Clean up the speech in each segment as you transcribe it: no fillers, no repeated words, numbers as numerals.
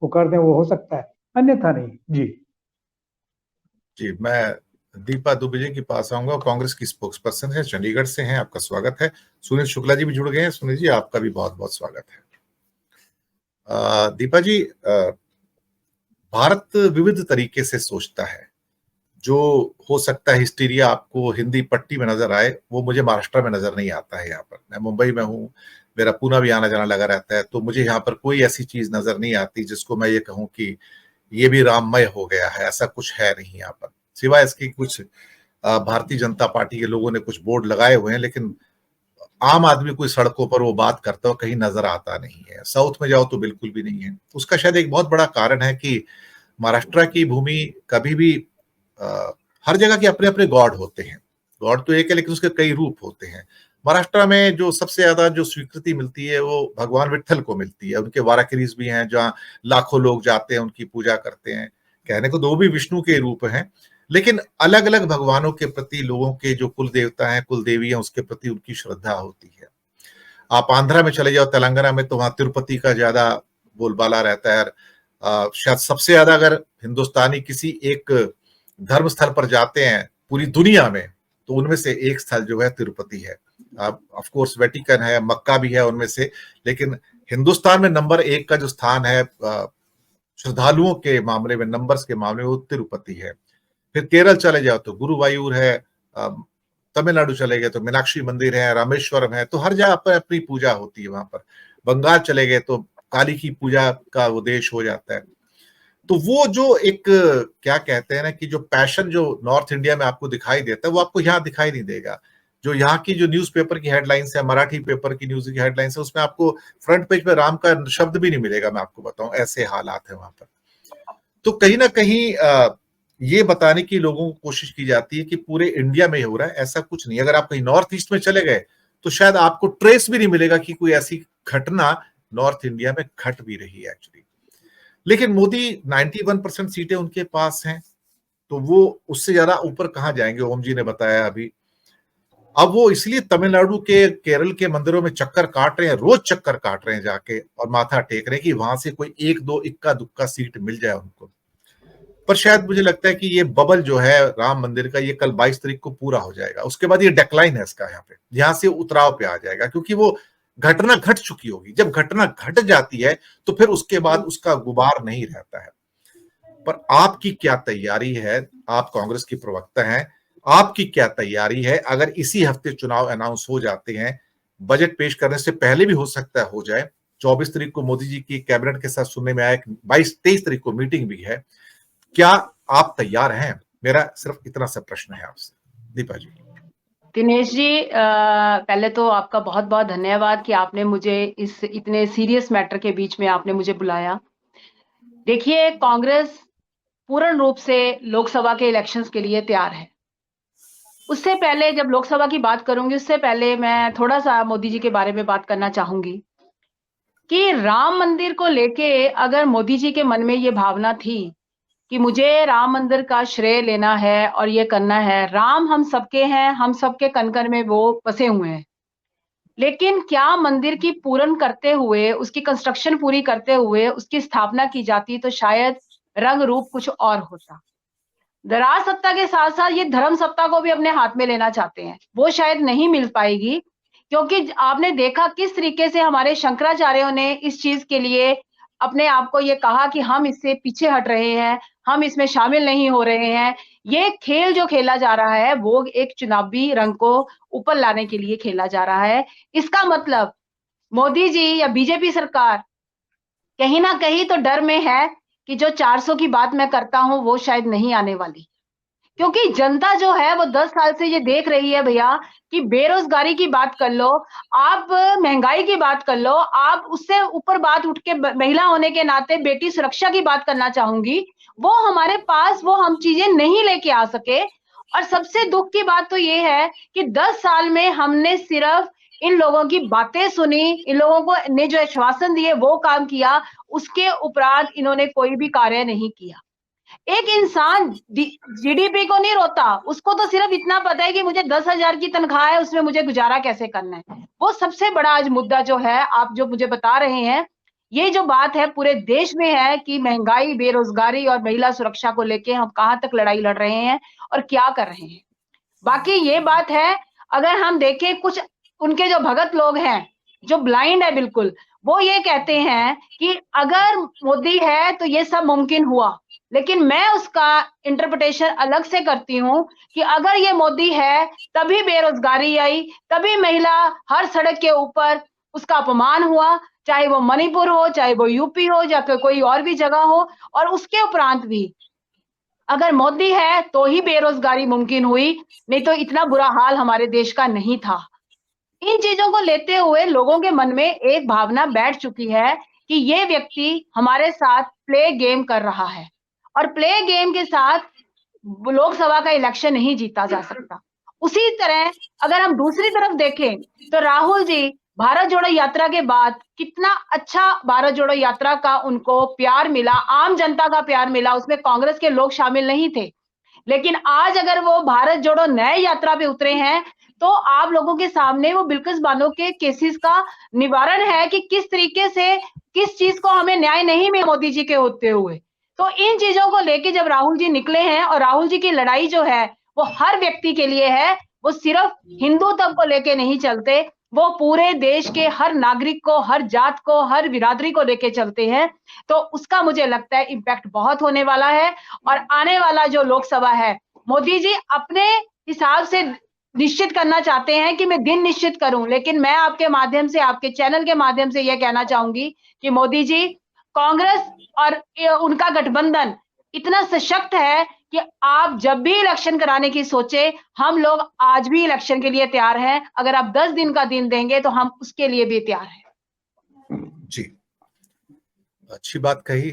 वो कर दें वो हो सकता है, अन्यथा नहीं। जी जी, मैं दीपा दुबे जी के पास आऊंगा, कांग्रेस की स्पोक्स पर्सन है, चंडीगढ़ से हैं। आपका स्वागत है। सुनील शुक्ला जी भी जुड़ गए हैं। सुनील जी, आपका भी बहुत बहुत स्वागत है। दीपा जी, भारत विविध तरीके से सोचता है। जो हो सकता है हिस्टीरिया आपको हिंदी पट्टी में नजर आए, वो मुझे महाराष्ट्र में नजर नहीं आता है। यहाँ पर मैं मुंबई में हूँ, मेरा पूना भी आना जाना लगा रहता है, तो मुझे यहाँ पर कोई ऐसी चीज नजर नहीं आती जिसको मैं ये कहूँ कि ये भी राममय हो गया है। ऐसा कुछ है नहीं यहाँ पर, सिवाय इसके कुछ भारतीय जनता पार्टी के लोगों ने कुछ बोर्ड लगाए हुए हैं, लेकिन आम आदमी कोई सड़कों पर वो बात करता हो कहीं नजर आता नहीं है। साउथ में जाओ तो बिल्कुल भी नहीं है। उसका शायद एक बहुत बड़ा कारण है कि महाराष्ट्र की भूमि कभी भी अ, हर जगह के अपने अपने गॉड होते हैं। गॉड तो एक है, लेकिन उसके कई रूप होते हैं। महाराष्ट्र में जो सबसे ज्यादा जो स्वीकृति मिलती है वो भगवान विट्ठल को मिलती है। उनके वाराकिरीज भी हैं जहाँ लाखों लोग जाते हैं, उनकी पूजा करते हैं। कहने को दो भी विष्णु के रूप हैं, लेकिन अलग अलग भगवानों के प्रति लोगों के जो कुल देवता हैं, कुल देवी हैं, उसके प्रति उनकी श्रद्धा होती है। आप आंध्रा में चले जाओ, तेलंगाना में, तो वहां तिरुपति का ज्यादा बोलबाला रहता है। शायद सबसे ज्यादा अगर हिंदुस्तानी किसी एक धर्म स्थल पर जाते हैं पूरी दुनिया में, तो उनमें से एक स्थल जो है तिरुपति है। ऑफ कोर्स वेटिकन है, मक्का भी है उनमें से, लेकिन हिंदुस्तान में नंबर एक का जो स्थान है श्रद्धालुओं के मामले में, नंबर्स के मामले में, वो तिरुपति है। फिर केरल चले जाओ तो गुरुवायूर है, तमिलनाडु चले गए तो मीनाक्षी मंदिर है, रामेश्वरम है, तो हर जगह पर अपनी पूजा होती है वहां पर। बंगाल चले गए तो काली की पूजा का वो देश हो जाता है। तो वो जो एक क्या कहते हैं ना कि जो पैशन जो नॉर्थ इंडिया में आपको दिखाई देता है, वो आपको यहाँ दिखाई नहीं देगा। जो यहाँ की जो न्यूज़पेपर की हेडलाइंस है, मराठी पेपर की न्यूज की हेडलाइंस है, उसमें आपको फ्रंट पेज पे राम का शब्द भी नहीं मिलेगा। मैं आपको बताऊं, ऐसे हालात है वहां पर। तो कहीं ना कहीं ये बताने की लोगों को कोशिश की जाती है कि पूरे इंडिया में हो रहा है, ऐसा कुछ नहीं। अगर आप कहीं नॉर्थ ईस्ट में चले गए तो शायद आपको ट्रेस भी नहीं मिलेगा कि कोई ऐसी घटना नॉर्थ इंडिया में घट भी रही है एक्चुअली। लेकिन मोदी 91% सीटें उनके पास हैं, तो वो उससे ज्यादा ऊपर कहां जाएंगे। ओम जी ने बताया अभी। अब वो इसलिए तमिलनाडु के, केरल के मंदिरों में चक्कर काट रहे हैं, रोज चक्कर काट रहे हैं जाके, और माथा टेक रहे हैं कि वहां से कोई एक दो इक्का दुक्का सीट मिल जाए उनको। पर शायद मुझे लगता है कि ये बबल जो है राम मंदिर का, ये कल 22 तारीख को पूरा हो जाएगा। उसके बाद ये डेक्लाइन है इसका, यहाँ पे, यहाँ से उतराव पे आ जाएगा, क्योंकि वो घटना घट चुकी होगी। जब घटना घट जाती है तो फिर उसके बाद उसका गुबार नहीं रहता है। पर आपकी क्या तैयारी है? आप कांग्रेस की प्रवक्ता हैं, आपकी क्या तैयारी है अगर इसी हफ्ते चुनाव अनाउंस हो जाते हैं? बजट पेश करने से पहले भी हो सकता है हो जाए। 24 तारीख को मोदी जी की कैबिनेट के साथ सुनने में आया, 22-23 तारीख को मीटिंग भी है। क्या आप तैयार हैं? मेरा सिर्फ इतना सा प्रश्न है आपसे, दीपा जी। दिनेश जी, पहले तो आपका बहुत बहुत धन्यवाद कि आपने मुझे इस इतने सीरियस मैटर के बीच में आपने मुझे बुलाया। देखिए, कांग्रेस पूर्ण रूप से लोकसभा के इलेक्शंस के लिए तैयार है। उससे पहले, जब लोकसभा की बात करूंगी, उससे पहले मैं थोड़ा सा मोदी जी के बारे में बात करना चाहूंगी कि राम मंदिर को लेके अगर मोदी जी के मन में ये भावना थी कि मुझे राम मंदिर का श्रेय लेना है और ये करना है, राम हम सबके हैं, हम सबके कण कण में वो बसे हुए हैं, लेकिन क्या मंदिर की पूर्ण करते हुए, उसकी कंस्ट्रक्शन पूरी करते हुए उसकी स्थापना की जाती तो शायद रंग रूप कुछ और होता। राज सत्ता के साथ साथ ये धर्म सत्ता को भी अपने हाथ में लेना चाहते हैं, वो शायद नहीं मिल पाएगी, क्योंकि आपने देखा किस तरीके से हमारे शंकराचार्यों ने इस चीज के लिए अपने आप को ये कहा कि हम इससे पीछे हट रहे हैं, हम इसमें शामिल नहीं हो रहे हैं। ये खेल जो खेला जा रहा है वो एक चुनावी रंग को ऊपर लाने के लिए खेला जा रहा है। इसका मतलब मोदी जी या बीजेपी सरकार कहीं ना कहीं तो डर में है कि जो 400 की बात मैं करता हूं वो शायद नहीं आने वाली, क्योंकि जनता जो है वो 10 साल से ये देख रही है भैया कि बेरोजगारी की बात कर लो, आप महंगाई की बात कर लो, आप उससे ऊपर बात उठ के महिला होने के नाते बेटी सुरक्षा की बात करना चाहूंगी, वो हमारे पास वो हम चीजें नहीं लेके आ सके। और सबसे दुख की बात तो ये है कि 10 साल में हमने सिर्फ इन लोगों की बातें सुनी, इन लोगों को ने जो आश्वासन दिए वो काम किया, उसके उपरांत इन्होंने कोई भी कार्य नहीं किया। एक इंसान जीडीपी को नहीं रोता, उसको तो सिर्फ इतना पता है कि मुझे 10,000 की तनख्वाह है, उसमें मुझे गुजारा कैसे करना है। वो सबसे बड़ा आज मुद्दा जो है, आप जो मुझे बता रहे हैं ये जो बात है पूरे देश में है कि महंगाई, बेरोजगारी और महिला सुरक्षा को लेके हम कहाँ तक लड़ाई लड़ रहे हैं और क्या कर रहे हैं। बाकी ये बात है, अगर हम देखें कुछ उनके जो भगत लोग हैं, जो ब्लाइंड है बिल्कुल, वो ये कहते हैं कि अगर मोदी है तो ये सब मुमकिन हुआ। लेकिन मैं उसका इंटरप्रिटेशन अलग से करती हूँ कि अगर ये मोदी है, तभी बेरोजगारी आई, तभी महिला हर सड़क के ऊपर उसका अपमान हुआ, चाहे वो मणिपुर हो, चाहे वो यूपी हो या कोई और भी जगह हो। और उसके उपरांत भी अगर मोदी है तो ही बेरोजगारी मुमकिन हुई, नहीं तो इतना बुरा हाल हमारे देश का नहीं था। इन चीजों को लेते हुए लोगों के मन में एक भावना बैठ चुकी है कि ये व्यक्ति हमारे साथ प्ले गेम कर रहा है और प्ले गेम के साथ लोकसभा का इलेक्शन नहीं जीता जा सकता। उसी तरह अगर हम दूसरी तरफ देखें तो राहुल जी भारत जोड़ो यात्रा के बाद कितना अच्छा भारत जोड़ो यात्रा का उनको प्यार मिला, आम जनता का प्यार मिला, उसमें कांग्रेस के लोग शामिल नहीं थे। लेकिन आज अगर वो भारत जोड़ो नए यात्रा पे उतरे हैं, तो आप लोगों के सामने वो बिल्किस बानो के केसेस का निवारण है कि किस तरीके से, किस चीज को हमें न्याय नहीं मिला मोदी जी के होते हुए। तो इन चीजों को लेके जब राहुल जी निकले हैं और राहुल जी की लड़ाई जो है, वो हर व्यक्ति के लिए है, वो सिर्फ हिंदुत्व को लेके नहीं चलते, वो पूरे देश के हर नागरिक को, हर जात को, हर बिरादरी को लेके चलते हैं। तो उसका मुझे लगता है इम्पैक्ट बहुत होने वाला है और आने वाला जो लोकसभा है, मोदी जी अपने हिसाब से निश्चित करना चाहते हैं कि मैं दिन निश्चित करूं, लेकिन मैं आपके माध्यम से, आपके चैनल के माध्यम से यह कहना चाहूंगी कि मोदी जी, कांग्रेस और उनका गठबंधन इतना सशक्त है कि आप जब भी इलेक्शन कराने की सोचे, हम लोग आज भी इलेक्शन के लिए तैयार हैं। अगर आप 10 दिन का दिन देंगे तो हम उसके लिए भी तैयार हैं। जी, अच्छी बात कही,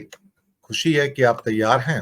खुशी है कि आप तैयार हैं।